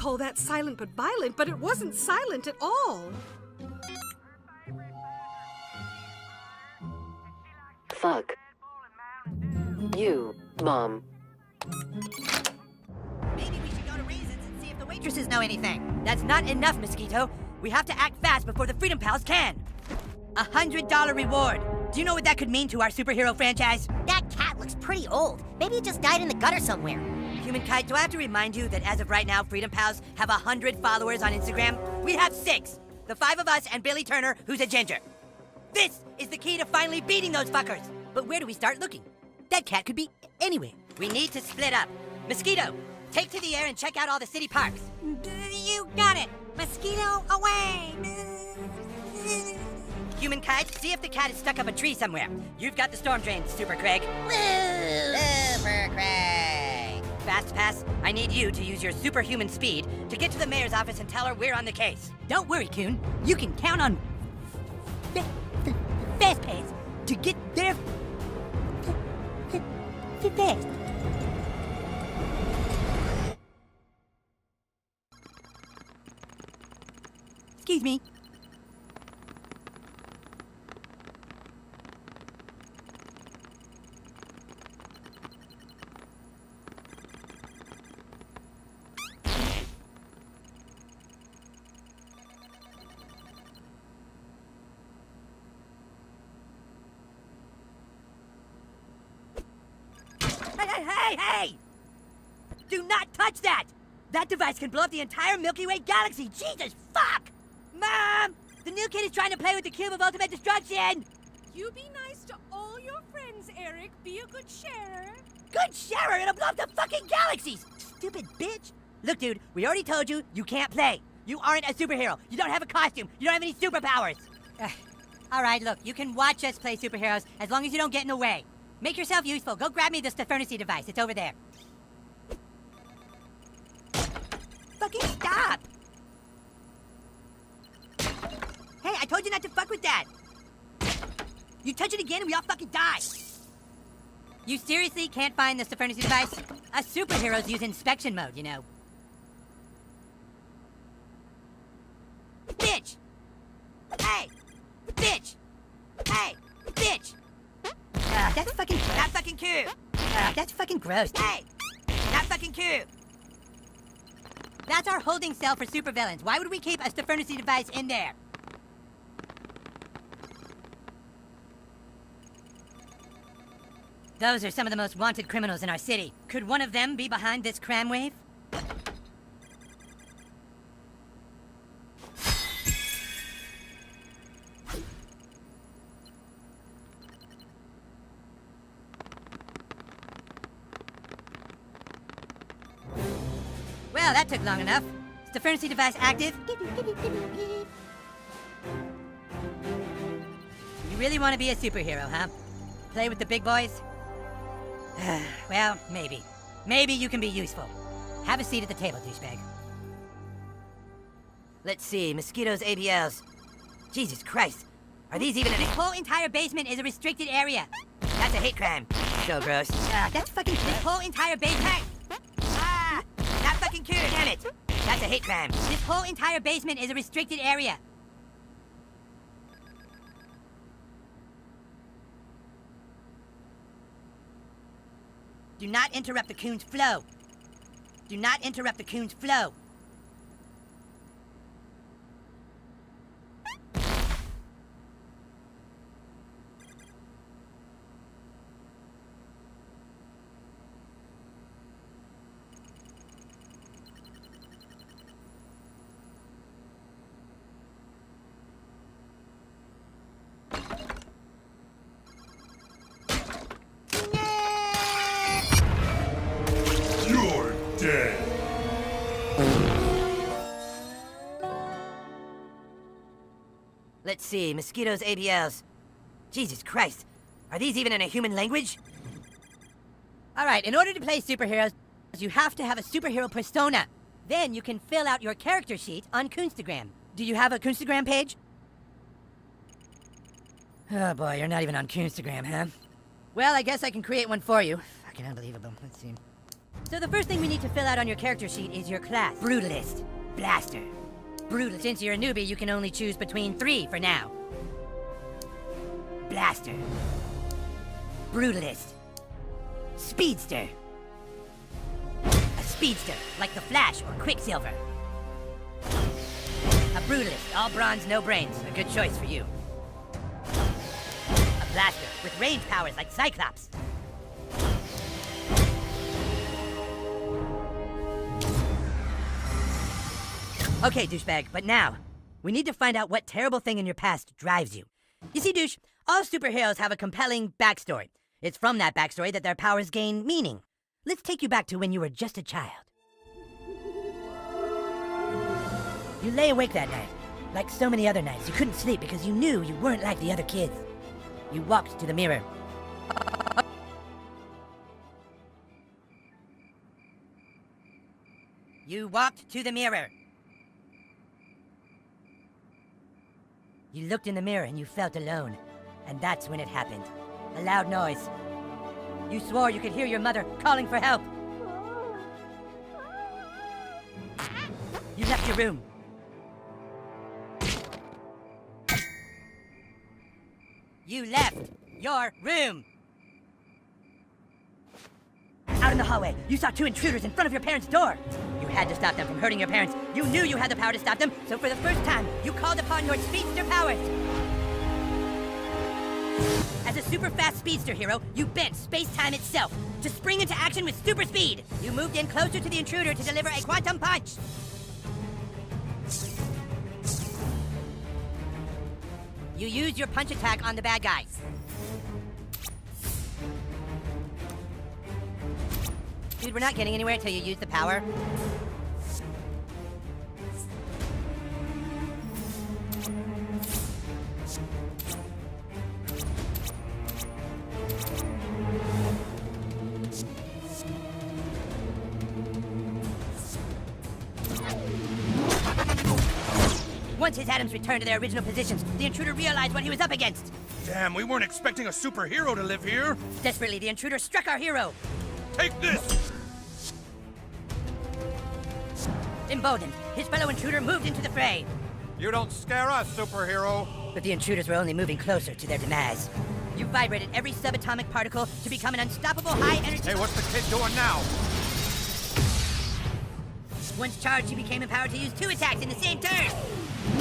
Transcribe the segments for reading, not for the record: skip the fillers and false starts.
call that silent but violent, but it wasn't silent at all. Fuck. You, Mom. Maybe we should go to Raisins and see if the waitresses know anything. That's not enough, Mosquito. We have to act fast before the Freedom Pals can. $100 reward. Do you know what that could mean to our superhero franchise? That cat looks pretty old. Maybe it just died in the gutter somewhere. Human Kite, do I have to remind you that as of right now, Freedom Pals have 100 followers on Instagram? We have 6. The 5 of us and Billy Turner, who's a ginger. This is the key to finally beating those fuckers. But where do we start looking? That cat could be anywhere. We need to split up. Mosquito, take to the air and check out all the city parks. You got it. Mosquito away. Human Kite, see if the cat is stuck up a tree somewhere. You've got the storm drain, Super Craig. Super Craig. Fast Pass, I need you to use your superhuman speed to get to the mayor's office and tell her we're on the case. Don't worry, Coon. You can count on Fast Pass to get there fast. Excuse me. Hey! Do not touch that! That device can blow up the entire Milky Way galaxy! Jesus, fuck! Mom! The new kid is trying to play with the cube of ultimate destruction! You be nice to all your friends, Eric. Be a good sharer. Good sharer! It'll blow up the fucking galaxies! Stupid bitch! Look, dude, we already told you, you can't play. You aren't a superhero. You don't have a costume. You don't have any superpowers. All right, look, you can watch us play superheroes as long as you don't get in the way. Make yourself useful. Go grab me the Stefernacy device. It's over there. Fucking stop! Hey, I told you not to fuck with that! You touch it again and we all fucking die! You seriously can't find the Stefernacy device? Us superheroes use inspection mode, you know. Bitch! Hey! Bitch! Hey! Bitch! That's fucking not fucking cute. That's fucking gross. Hey, not fucking cute. That's our holding cell for supervillains. Why would we keep a Stefernacy device in there? Those are some of the most wanted criminals in our city. Could one of them be behind this crime wave? Well, that took long enough. Is the Stefernacy device active? You really want to be a superhero, huh? Play with the big boys? Well, maybe. Maybe you can be useful. Have a seat at the table, douchebag. Let's see, Mosquito's ABLs. Jesus Christ. Are these even in This whole entire basement is a restricted area. That's a hate crime. So gross. That's fucking gross. This whole entire basement... Not fucking cute, damn it! That's a hate crime. This whole entire basement is a restricted area. Do not interrupt the coon's flow. Do not interrupt the coon's flow. You're dead. Let's see, Mosquito's ABLs. Jesus Christ, are these even in a human language? Alright, in order to play superheroes, you have to have a superhero persona. Then you can fill out your character sheet on Coonstagram. Do you have a Coonstagram page? Oh boy, you're not even on Coonstagram, huh? Well, I guess I can create one for you. Fucking unbelievable. Let's see. So the first thing we need to fill out on your character sheet is your class. Brutalist. Blaster. Brutal. Since you're a newbie, you can only choose between 3 for now. Blaster. Brutalist. Speedster. A speedster, like the Flash or Quicksilver. A brutalist, all bronze, no brains. A good choice for you. A blaster, with range powers like Cyclops. Okay, douchebag, but now, we need to find out what terrible thing in your past drives you. You see, douche, all superheroes have a compelling backstory. It's from that backstory that their powers gain meaning. Let's take you back to when you were just a child. You lay awake that night. Like so many other nights, you couldn't sleep because you knew you weren't like the other kids. You walked to the mirror. You walked to the mirror. You looked in the mirror and you felt alone. And that's when it happened. A loud noise. You swore you could hear your mother calling for help. You left your room. You left your room. Out in the hallway, you saw 2 intruders in front of your parents' door. You had to stop them from hurting your parents. You knew you had the power to stop them, so for the first time, you called upon your speedster powers. As a super fast speedster hero, you bent space-time itself to spring into action with super speed. You moved in closer to the intruder to deliver a quantum punch. You used your punch attack on the bad guys. Dude, we're not getting anywhere until you use the power. Once his atoms returned to their original positions, the intruder realized what he was up against. Damn, we weren't expecting a superhero to live here. Desperately, the intruder struck our hero. Take this! Emboldened, his fellow intruder moved into the fray. You don't scare us, superhero. But the intruders were only moving closer to their demise. You vibrated every subatomic particle to become an unstoppable high-energy... Hey, what's the kid doing now? Once charged, he became empowered to use 2 attacks in the same turn.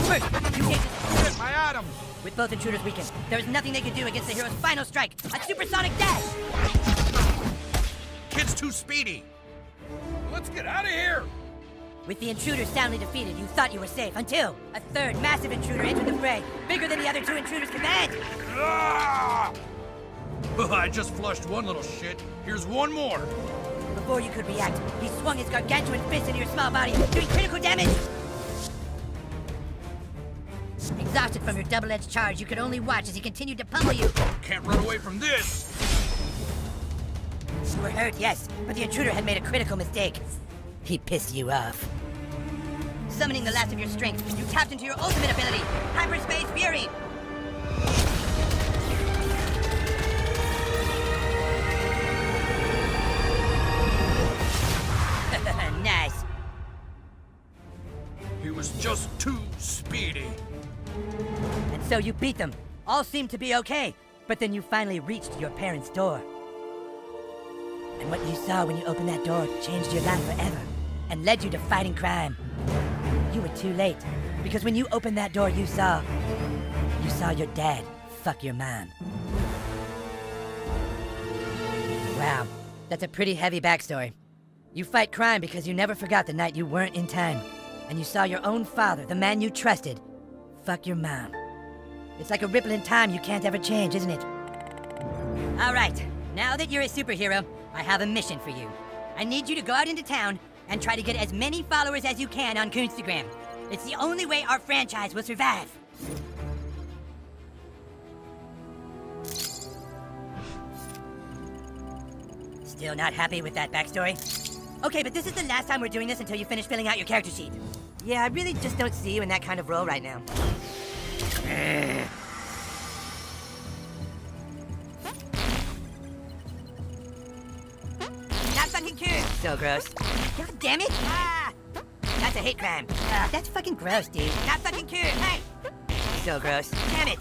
First, you gave Hit my atoms! With both intruders weakened, there was nothing they could do against the hero's final strike, a supersonic dash! Kid's too speedy. Let's get out of here! With the intruder soundly defeated, you thought you were safe until a third massive intruder entered the fray, bigger than the other 2 intruders combined. Ah! I just flushed one little shit. Here's one more. Before you could react, he swung his gargantuan fist into your small body, doing critical damage. Exhausted from your double-edged charge, you could only watch as he continued to pummel you. Can't run away from this. You were hurt, yes, but the intruder had made a critical mistake. He pissed you off. Summoning the last of your strength, you tapped into your ultimate ability, Hyperspace Fury! Nice. He was just too speedy. And so you beat them. All seemed to be okay, but then you finally reached your parents' door. And what you saw when you opened that door changed your life forever and led you to fighting crime. You were too late, because when you opened that door, you saw your dad fuck your mom. Wow, that's a pretty heavy backstory. You fight crime because you never forgot the night you weren't in time, and you saw your own father, the man you trusted, fuck your mom. It's like a ripple in time you can't ever change, isn't it? All right, now that you're a superhero, I have a mission for you. I need you to go out into town and try to get as many followers as you can on Instagram. It's the only way our franchise will survive. Still not happy with that backstory? Okay, but this is the last time we're doing this until you finish filling out your character sheet. Yeah, I really just don't see you in that kind of role right now. Not fucking fucking cute. So gross. God damn it! Ah, That's a hate crime. That's fucking gross, dude. not fucking cute. Hey, So gross. damn it.